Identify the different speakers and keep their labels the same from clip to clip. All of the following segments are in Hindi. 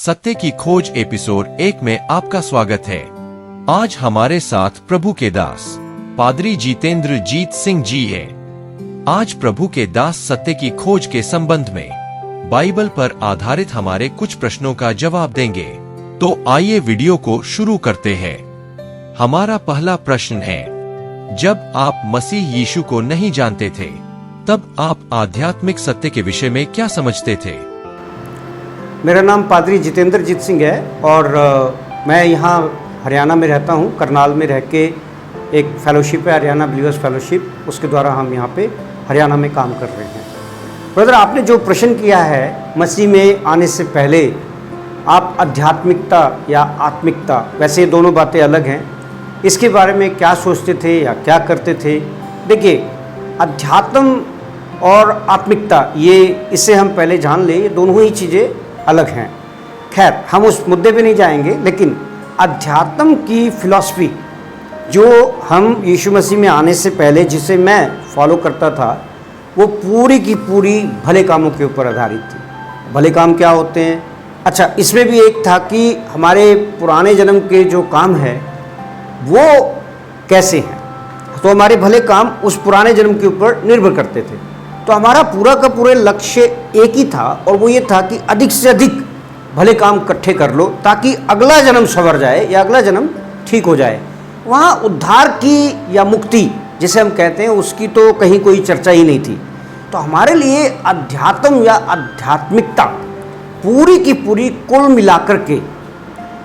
Speaker 1: सत्य की खोज एपिसोड 1 में आपका स्वागत है। आज हमारे साथ प्रभु के दास पादरी जितेंद्र जीत सिंह जी है। आज प्रभु के दास सत्य की खोज के संबंध में बाइबल पर आधारित हमारे कुछ प्रश्नों का जवाब देंगे। तो आइए वीडियो को शुरू करते हैं। हमारा पहला प्रश्न है, जब आप मसीह यीशु को नहीं जानते थे तब आप आध्यात्मिक सत्य के विषय में क्या समझते थे?
Speaker 2: मेरा नाम पादरी जितेंद्र जीत सिंह है और मैं यहाँ हरियाणा में रहता हूँ। करनाल में रह के एक फेलोशिप है, हरियाणा बिलीवर्स फेलोशिप, उसके द्वारा हम यहाँ पे हरियाणा में काम कर रहे हैं। ब्रदर, आपने जो प्रश्न किया है मसीह में आने से पहले आप आध्यात्मिकता या आत्मिकता, वैसे ये दोनों बातें अलग हैं, इसके बारे में क्या सोचते थे या क्या करते थे? देखिए, अध्यात्म और आत्मिकता, ये इसे हम पहले जान ले, ये दोनों ही चीज़ें अलग हैं। खैर, हम उस मुद्दे पे नहीं जाएंगे, लेकिन अध्यात्म की फिलॉसफी जो हम यीशु मसीह में आने से पहले जिसे मैं फॉलो करता था, वो पूरी की पूरी भले कामों के ऊपर आधारित थी। भले काम क्या होते हैं? अच्छा, इसमें भी एक था कि हमारे पुराने जन्म के जो काम है वो कैसे हैं, तो हमारे भले काम उस पुराने जन्म के ऊपर निर्भर करते थे। तो हमारा पूरा का पूरा लक्ष्य एक ही था, और वो ये था कि अधिक से अधिक भले काम इकट्ठे कर लो ताकि अगला जन्म संवर जाए या अगला जन्म ठीक हो जाए। वहाँ उद्धार की या मुक्ति जिसे हम कहते हैं उसकी तो कहीं कोई चर्चा ही नहीं थी। तो हमारे लिए अध्यात्म या आध्यात्मिकता पूरी की पूरी कुल मिलाकर के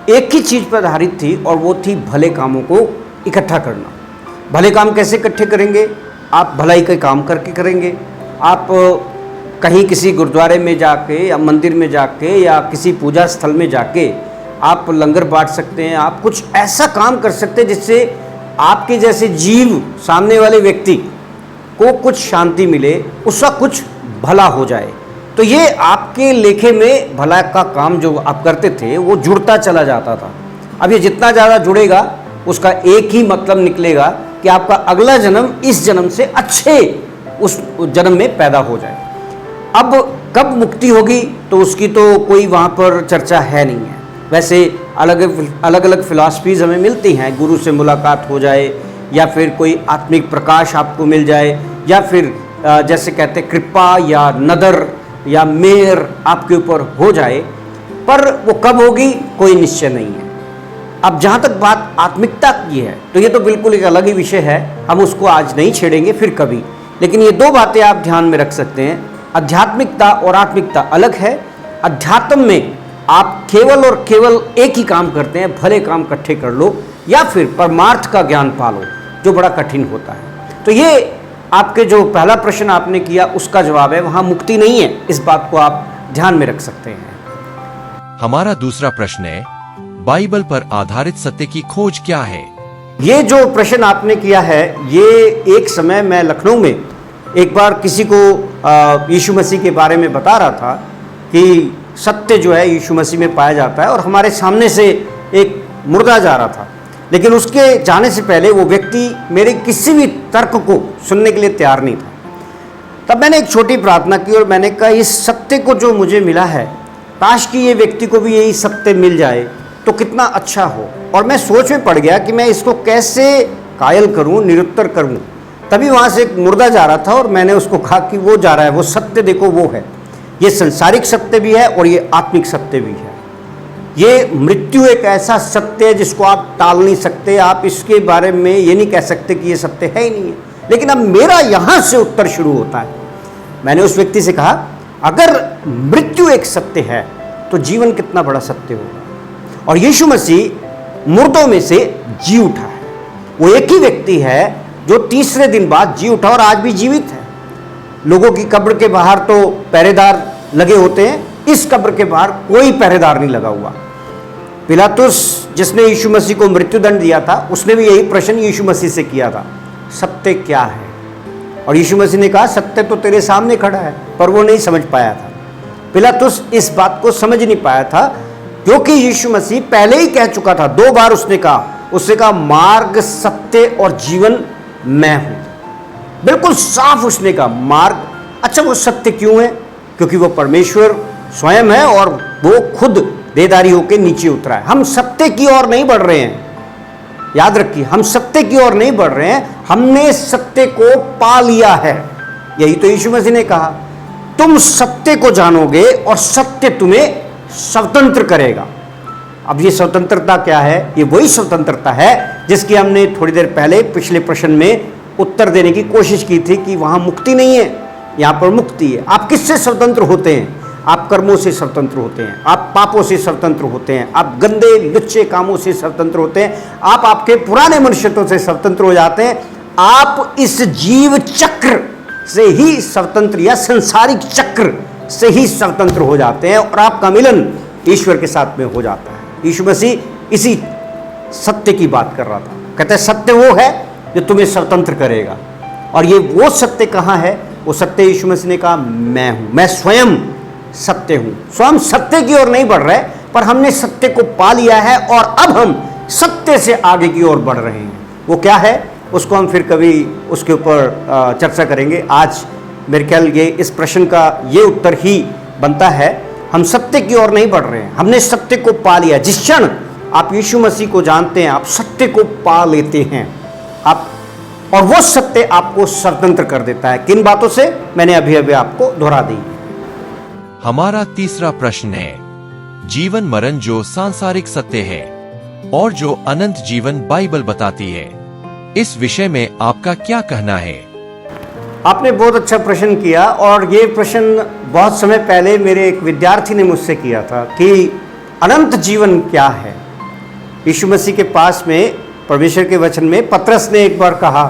Speaker 2: एक ही चीज़ पर आधारित थी, और वो थी भले कामों को इकट्ठा करना। भले काम कैसे इकट्ठे करेंगे? आप भलाई के काम करके करेंगे। आप कहीं किसी गुरुद्वारे में जाके या मंदिर में जाके या किसी पूजा स्थल में जाके आप लंगर बांट सकते हैं। आप कुछ ऐसा काम कर सकते हैं जिससे आपके जैसे जीव, सामने वाले व्यक्ति को कुछ शांति मिले, उसका कुछ भला हो जाए। तो ये आपके लेखे में भला का काम जो आप करते थे वो जुड़ता चला जाता था। अब ये जितना ज़्यादा जुड़ेगा उसका एक ही मतलब निकलेगा कि आपका अगला जन्म इस जन्म से अच्छे उस जन्म में पैदा हो जाए। अब कब मुक्ति होगी तो उसकी तो कोई वहाँ पर चर्चा है नहीं है। वैसे अलग अलग फिलॉसफीज़ हमें मिलती हैं, गुरु से मुलाकात हो जाए, या फिर कोई आत्मिक प्रकाश आपको मिल जाए, या फिर जैसे कहते हैं कृपा या नदर या मेहर आपके ऊपर हो जाए, पर वो कब होगी कोई निश्चय नहीं है। अब जहाँ तक बात आत्मिकता की है तो ये तो बिल्कुल एक अलग ही विषय है, हम उसको आज नहीं छेड़ेंगे, फिर कभी। लेकिन ये दो बातें आप ध्यान में रख सकते हैं, आध्यात्मिकता और आत्मिकता अलग है। अध्यात्म में आप केवल और केवल एक ही काम करते हैं, भले काम इकट्ठे कर लो या फिर परमार्थ का ज्ञान पालो, जो बड़ा कठिन होता है। तो ये आपके जो पहला प्रश्न आपने किया उसका जवाब है, वहाँ मुक्ति नहीं है। इस बात को आप ध्यान में रख सकते हैं।
Speaker 1: हमारा दूसरा प्रश्न है, बाइबल पर आधारित सत्य की खोज क्या है?
Speaker 2: ये जो प्रश्न आपने किया है, ये एक समय मैं लखनऊ में एक बार किसी को यीशु मसीह के बारे में बता रहा था कि सत्य जो है यीशु मसीह में पाया जाता है, और हमारे सामने से एक मुर्दा जा रहा था। लेकिन उसके जाने से पहले वो व्यक्ति मेरे किसी भी तर्क को सुनने के लिए तैयार नहीं था। तब मैंने एक छोटी प्रार्थना की और मैंने कहा, इस सत्य को जो मुझे मिला है, काश कि ये व्यक्ति को भी यही सत्य मिल जाए तो कितना अच्छा हो। और मैं सोच में पड़ गया कि मैं इसको कैसे कायल करूं, निरुत्तर करूं। तभी वहाँ से एक मुर्दा जा रहा था और मैंने उसको कहा कि वो जा रहा है, वो सत्य देखो, वो है। ये संसारिक सत्य भी है और ये आत्मिक सत्य भी है। ये मृत्यु एक ऐसा सत्य है जिसको आप टाल नहीं सकते। आप इसके बारे में ये नहीं कह सकते कि ये सत्य है ही नहीं है। लेकिन अब मेरा यहाँ से उत्तर शुरू होता है। मैंने उस व्यक्ति से कहा, अगर मृत्यु एक सत्य है तो जीवन कितना बड़ा सत्य होगा। और यीशु मसीह मुर्दों में से जी उठा है। वो एक ही व्यक्ति है जो तीसरे दिन बाद जी उठा और आज भी जीवित है। लोगों की कब्र के बाहर तो पहरेदार लगे होते हैं, इस कब्र के बाहर कोई पहरेदार नहीं लगा हुआ। पिलातुस जिसने यीशु मसीह को मृत्युदंड दिया था, उसने भी यही प्रश्न यीशु मसीह से किया था, सत्य क्या है? और यीशु मसीह ने कहा, सत्य तो तेरे सामने खड़ा है। पर वो नहीं समझ पाया था। पिलातुस इस बात को समझ नहीं पाया था, क्योंकि यीशु मसीह पहले ही कह चुका था, 2 बार उसने कहा, मार्ग, सत्य और जीवन मैं हूं। बिल्कुल साफ उसने कहा मार्ग। अच्छा, वो सत्य क्यों है? क्योंकि वो परमेश्वर स्वयं है और वो खुद देहधारी होकर नीचे उतरा है। हम सत्य की ओर नहीं बढ़ रहे हैं, याद रखिए, हम सत्य की ओर नहीं बढ़ रहे हैं, हमने सत्य को पा लिया है। यही तो यीशु मसीह ने कहा, तुम सत्य को जानोगे और सत्य तुम्हें स्वतंत्र करेगा। अब ये स्वतंत्रता क्या है? ये वही स्वतंत्रता है जिसकी हमने थोड़ी देर पहले पिछले प्रश्न में उत्तर देने की कोशिश की थी कि वहां मुक्ति नहीं है, यहां पर मुक्ति है। आप किससे स्वतंत्र होते हैं? आप कर्मों से स्वतंत्र होते हैं, आप पापों से स्वतंत्र होते हैं, आप गंदे लुच्चे कामों से स्वतंत्र होते हैं, आप आपके पुराने मनुष्यत्व से स्वतंत्र हो जाते हैं। आप इस जीव चक्र से ही स्वतंत्र या संसारिक चक्र से ही स्वतंत्र हो जाते हैं और आपका मिलन ईश्वर के साथ में हो जाता है। यीशु मसीह इसी सत्य की बात कर रहा था। कहते हैं सत्य वो है जो तुम्हें स्वतंत्र करेगा। और ये वो सत्य कहाँ है? वो सत्य यीशु मसीह ने कहा, मैं हूं, मैं स्वयं सत्य हूं। सो हम सत्य की ओर नहीं बढ़ रहे, पर हमने सत्य को पा लिया है और अब हम सत्य से आगे की ओर बढ़ रहे हैं। वो क्या है उसको हम फिर कभी उसके ऊपर चर्चा करेंगे। आज मेरे ख्याल ये इस प्रश्न का ये उत्तर ही बनता है, हम सत्य की ओर नहीं बढ़ रहे हैं, हमने सत्य को पा लिया। जिस क्षण आप यीशु मसीह को जानते हैं, आप सत्य को पा लेते हैं आप, और वो सत्य आपको स्वतंत्र कर देता है। किन बातों से? मैंने अभी अभी आपको दोहरा दी।
Speaker 1: हमारा तीसरा प्रश्न है, जीवन मरण जो सांसारिक सत्य है और जो अनंत जीवन बाइबल बताती है, इस विषय में आपका क्या कहना है?
Speaker 2: आपने बहुत अच्छा प्रश्न किया और ये प्रश्न बहुत समय पहले मेरे एक विद्यार्थी ने मुझसे किया था कि अनंत जीवन क्या है। यीशु मसीह के पास में परमेश्वर के वचन में पतरस ने एक बार कहा,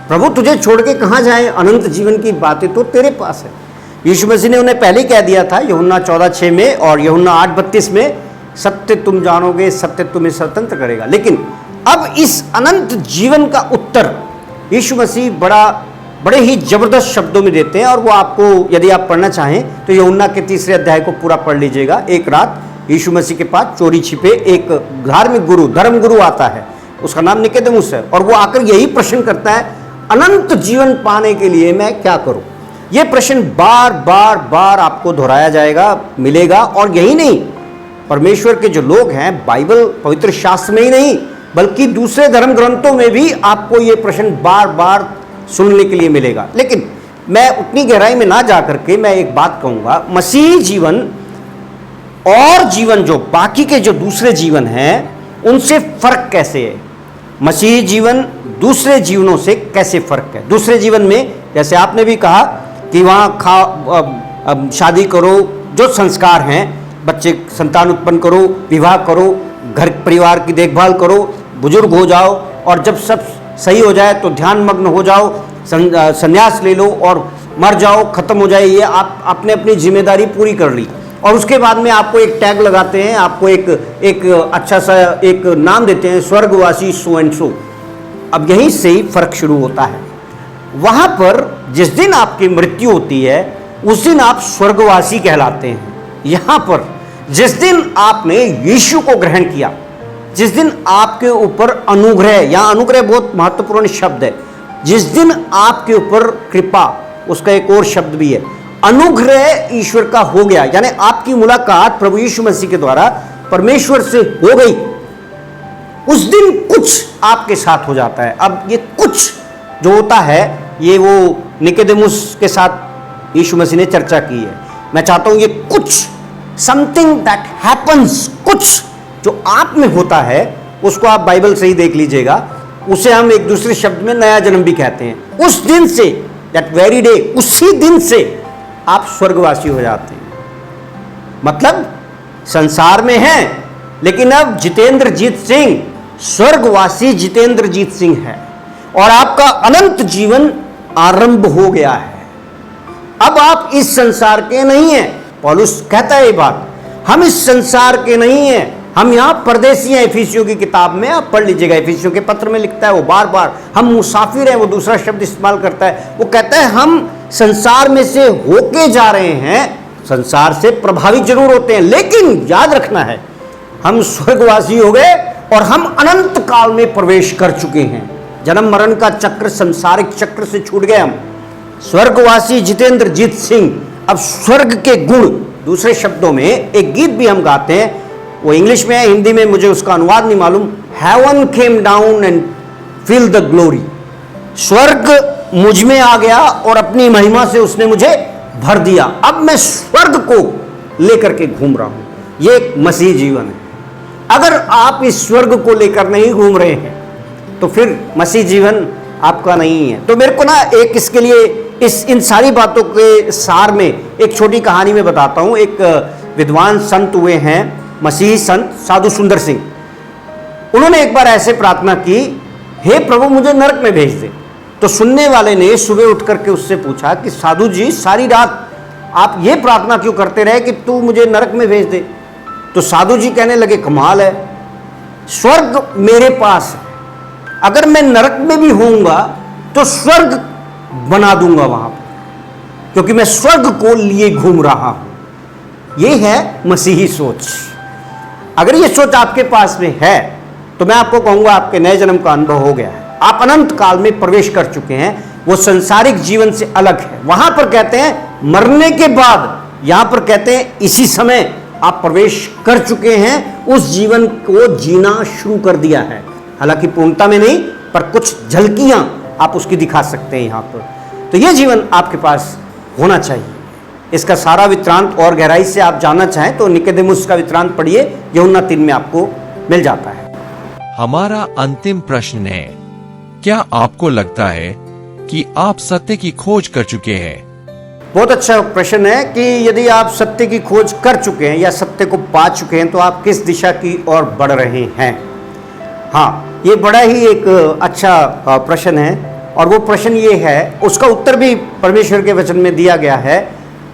Speaker 2: प्रभु तुझे छोड़ के कहाँ जाएं, अनंत जीवन की बातें तो तेरे पास है। यीशु मसीह ने उन्हें पहले कह दिया था यूहन्ना 14:6 में और यूहन्ना 8:32 में, सत्य तुम जानोगे, सत्य तुम्हें स्वतंत्र करेगा। लेकिन अब इस अनंत जीवन का उत्तर यीशु मसीह बड़े ही जबरदस्त शब्दों में देते हैं और वो आपको, यदि आप पढ़ना चाहें तो यूहन्ना के 3 अध्याय को पूरा पढ़ लीजिएगा। एक रात यीशु मसीह के पास चोरी छिपे एक धार्मिक गुरु, धर्म गुरु आता है, उसका नाम निकोदेमुस है, और वो आकर यही प्रश्न करता है, अनंत जीवन पाने के लिए मैं क्या करूं? ये प्रश्न बार बार बार आपको दोहराया जाएगा, मिलेगा। और यही नहीं, परमेश्वर के जो लोग हैं, बाइबल पवित्र शास्त्र में ही नहीं बल्कि दूसरे धर्म ग्रंथों में भी आपको ये प्रश्न बार बार सुनने के लिए मिलेगा। लेकिन मैं उतनी गहराई में ना जा करके मैं एक बात कहूंगा, मसीही जीवन और जीवन जो बाकी के जो दूसरे जीवन हैं उनसे फर्क कैसे है? मसीही जीवन दूसरे जीवनों से कैसे फर्क है? दूसरे जीवन में जैसे आपने भी कहा कि वहाँ शादी करो, जो संस्कार हैं, बच्चे संतान उत्पन्न करो, विवाह करो, घर परिवार की देखभाल करो, बुजुर्ग हो जाओ और जब सब सही हो जाए तो ध्यान मग्न हो जाओ, संन्यास ले लो और मर जाओ, खत्म हो जाए। ये आप आपने अपनी जिम्मेदारी पूरी कर ली और उसके बाद में आपको एक टैग लगाते हैं, आपको एक अच्छा सा एक नाम देते हैं, स्वर्गवासी सो एंड सो। अब यहीं से ही फर्क शुरू होता है। वहां पर जिस दिन आपकी मृत्यु होती है उस दिन आप स्वर्गवासी कहलाते हैं। यहां पर जिस दिन आपने यीशु को ग्रहण किया, जिस दिन आपके ऊपर अनुग्रह, यहां अनुग्रह बहुत महत्वपूर्ण शब्द है, जिस दिन आपके ऊपर कृपा, उसका एक और शब्द भी है, अनुग्रह ईश्वर का हो गया, यानी आपकी मुलाकात प्रभु यीशु मसीह के द्वारा परमेश्वर से हो गई, उस दिन कुछ आपके साथ हो जाता है। अब ये कुछ जो होता है, ये वो निकोदेमुस के साथ यीशु मसीह ने चर्चा की है। मैं चाहता हूं ये कुछ, समथिंग दैट हैपन्स, कुछ जो आप में होता है, उसको आप बाइबल से ही देख लीजिएगा, उसे हम एक दूसरे शब्द में नया जन्म भी कहते हैं। उस दिन से, दैट वेरी डे, उसी दिन से आप स्वर्गवासी हो जाते हैं। मतलब संसार में हैं, लेकिन अब जितेंद्रजीत सिंह स्वर्गवासी जितेंद्रजीत सिंह है और आपका अनंत जीवन आरंभ हो गया है। अब आप इस संसार के नहीं हैं। पौलुस कहता है ये बात, हम इस संसार के नहीं हैं, हम यहां परदेसी हैं। इफिसियों की किताब में आप पढ़ लीजिएगा, इफिसियों के पत्र में लिखता है वो बार बार, हम मुसाफिर हैं, वो दूसरा शब्द इस्तेमाल करता है। वो कहता है हम संसार में से होके जा रहे हैं, संसार से प्रभावित जरूर होते हैं, लेकिन याद रखना है हम स्वर्गवासी हो गए और हम अनंत काल में प्रवेश कर चुके हैं। जन्म मरण का चक्र, संसारिक चक्र से छूट गए हम। स्वर्गवासी जितेंद्रजीत सिंह अब स्वर्ग के गुण, दूसरे शब्दों में एक गीत भी हम गाते हैं, वो इंग्लिश में है, हिंदी में मुझे उसका अनुवाद नहीं मालूम। Heaven came down and feel the glory, स्वर्ग मुझ में आ गया और अपनी महिमा से उसने मुझे भर दिया। अब मैं स्वर्ग को लेकर के घूम रहा हूं। ये एक मसीह जीवन है। अगर आप इस स्वर्ग को लेकर नहीं घूम रहे हैं तो फिर मसीह जीवन आपका नहीं है। तो मेरे को ना एक इसके लिए इन सारी बातों के सार में एक छोटी कहानी में बताता हूं। एक विद्वान संत हुए हैं, मसीही संत साधु सुंदर सिंह। उन्होंने एक बार ऐसे प्रार्थना की, हे प्रभु मुझे नरक में भेज दे। तो सुनने वाले ने सुबह उठ करके उससे पूछा कि साधु जी सारी रात आप ये प्रार्थना क्यों करते रहे कि तू मुझे नरक में भेज दे। तो साधु जी कहने लगे, कमाल है, स्वर्ग मेरे पास है, अगर मैं नरक में भी होऊंगा तो स्वर्ग बना दूंगा वहां पर, क्योंकि मैं स्वर्ग को लिए घूम रहा हूं। यह है मसीही सोच। अगर यह सोच आपके पास में है तो मैं आपको कहूंगा आपके नए जन्म का अनुभव हो गया है। आप अनंत काल में प्रवेश कर चुके हैं। वो संसारिक जीवन से अलग है। वहां पर कहते हैं मरने के बाद, यहां पर कहते हैं इसी समय आप प्रवेश कर चुके हैं, उस जीवन को जीना शुरू कर दिया है। हालांकि पूर्णता में नहीं, पर कुछ झलकियां आप उसकी दिखा सकते हैं यहां पर। तो यह जीवन आपके पास होना चाहिए। इसका सारा वृत्तांत और गहराई से आप जानना चाहें तो निकोदेमुस का वृत्तांत पढ़िए, यूहन्ना 3 में आपको मिल जाता है।
Speaker 1: हमारा अंतिम प्रश्न है, क्या आपको लगता है कि आप सत्य की खोज कर चुके हैं?
Speaker 2: बहुत अच्छा प्रश्न है कि यदि आप सत्य की खोज कर चुके हैं या सत्य को पा चुके हैं तो आप किस दिशा की ओर बढ़ रहे हैं। हाँ, ये बड़ा ही एक अच्छा प्रश्न है। और वो प्रश्न ये है, उसका उत्तर भी परमेश्वर के वचन में दिया गया है।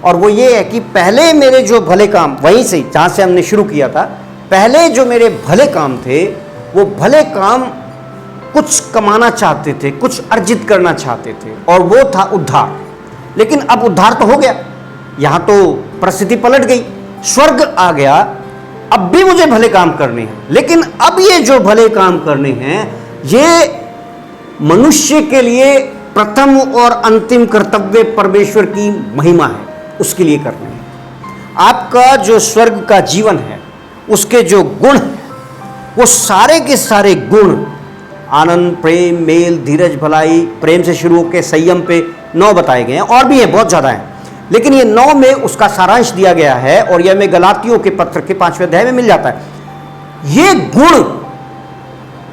Speaker 2: और वो ये है कि पहले मेरे जो भले काम, वहीं से जहाँ से हमने शुरू किया था, पहले जो मेरे भले काम थे वो भले काम कुछ कमाना चाहते थे, कुछ अर्जित करना चाहते थे, और वो था उद्धार। लेकिन अब उद्धार तो हो गया, यहां तो परिस्थिति पलट गई, स्वर्ग आ गया। अब भी मुझे भले काम करने हैं, लेकिन अब ये जो भले काम करने हैं ये मनुष्य के लिए प्रथम और अंतिम कर्तव्य परमेश्वर की महिमा है, उसके लिए करने हैं। आपका जो स्वर्ग का जीवन है, उसके जो गुण है, वो सारे के सारे गुण, आनंद, प्रेम, मेल, धीरज, भलाई, प्रेम से शुरू होकर संयम पे 9 बताए गए हैं, और भी है, बहुत ज़्यादा है, लेकिन ये 9 में उसका सारांश दिया गया है। और यह हमें गलातियों के पत्र के 5वें अध्याय में मिल जाता है। ये गुण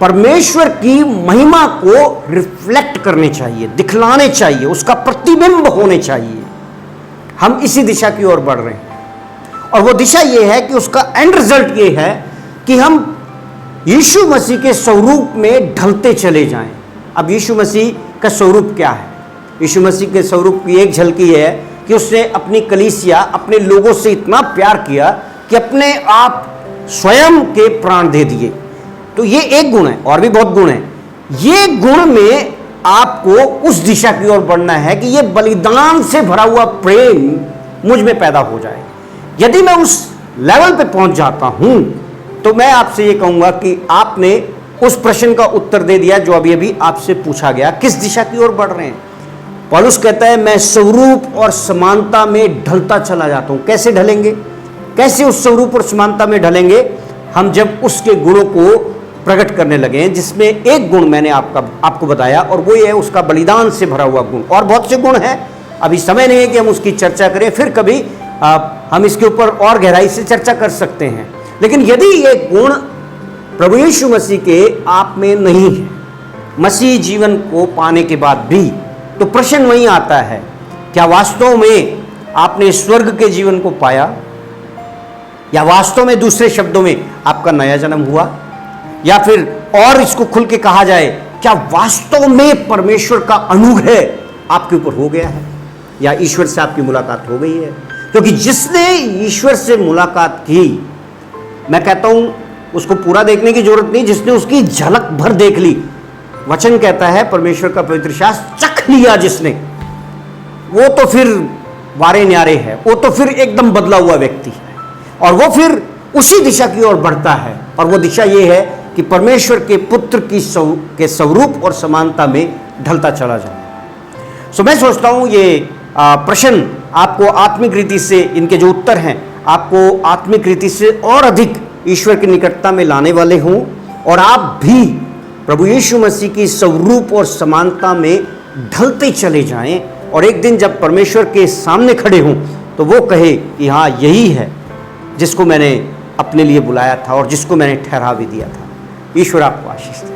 Speaker 2: परमेश्वर की महिमा को रिफ्लेक्ट करने चाहिए, दिखलाने चाहिए, उसका प्रतिबिंब होने चाहिए। हम इसी दिशा की ओर बढ़ रहे हैं। और वो दिशा ये है कि उसका एंड रिजल्ट ये है कि हम यीशु मसीह के स्वरूप में ढलते चले जाएं। अब यीशु मसीह का स्वरूप क्या है? यीशु मसीह के स्वरूप की एक झलकी है कि उसने अपनी कलीसिया, अपने लोगों से इतना प्यार किया कि अपने आप स्वयं के प्राण दे दिए। तो ये एक गुण है, और भी बहुत गुण है। ये गुण में आपको उस दिशा की ओर बढ़ना है कि ये बलिदान से भरा हुआ प्रेम मुझ में पैदा हो जाए। यदि मैं उस लेवल पे पहुंच जाता हूं तो मैं आपसे ये कहूंगा कि आपने उस प्रश्न का उत्तर दे दिया जो अभी अभी आपसे पूछा गया, किस दिशा की ओर बढ़ रहे हैं। पौलुस कहता है मैं स्वरूप और समानता में ढलता चला जाता हूं। कैसे ढलेंगे? कैसे उस स्वरूप और समानता में ढलेंगे? हम जब उसके गुणों को प्रकट करने लगे हैं, जिसमें एक गुण मैंने आपको बताया, और वो ये है उसका बलिदान से भरा हुआ गुण। और बहुत से गुण हैं, अभी समय नहीं है कि हम उसकी चर्चा करें, फिर कभी हम इसके ऊपर और गहराई से चर्चा कर सकते हैं। लेकिन यदि ये गुण प्रभु यीशु मसीह के आप में नहीं है, मसीह जीवन को पाने के बाद भी, तो प्रश्न वहीं आता है, क्या वास्तव में आपने स्वर्ग के जीवन को पाया, या वास्तव में दूसरे शब्दों में आपका नया जन्म हुआ? या फिर और इसको खुल के कहा जाए, क्या वास्तव में परमेश्वर का अनुग्रह आपके ऊपर हो गया है, या ईश्वर से आपकी मुलाकात हो गई है? क्योंकि जिसने ईश्वर से मुलाकात की, मैं कहता हूं उसको पूरा देखने की जरूरत नहीं, जिसने उसकी झलक भर देख ली, वचन कहता है परमेश्वर का पवित्र शास्त्र, चख लिया जिसने, वो तो फिर वारे न्यारे है, वो तो फिर एकदम बदला हुआ व्यक्ति है, और वो फिर उसी दिशा की ओर बढ़ता है। और वो दिशा ये है कि परमेश्वर के पुत्र के स्वरूप और समानता में ढलता चला जाए। सो मैं सोचता हूं ये प्रश्न आपको आत्मिक रीति से, इनके जो उत्तर हैं आपको आत्मिक रीति से और अधिक ईश्वर की निकटता में लाने वाले हों और आप भी प्रभु यीशु मसीह की स्वरूप और समानता में ढलते चले जाएं और एक दिन जब परमेश्वर के सामने खड़े हों तो वो कहे कि हाँ, यही है जिसको मैंने अपने लिए बुलाया था और जिसको मैंने ठहरा भी दिया था। ईश्वर आपको आशीष दे।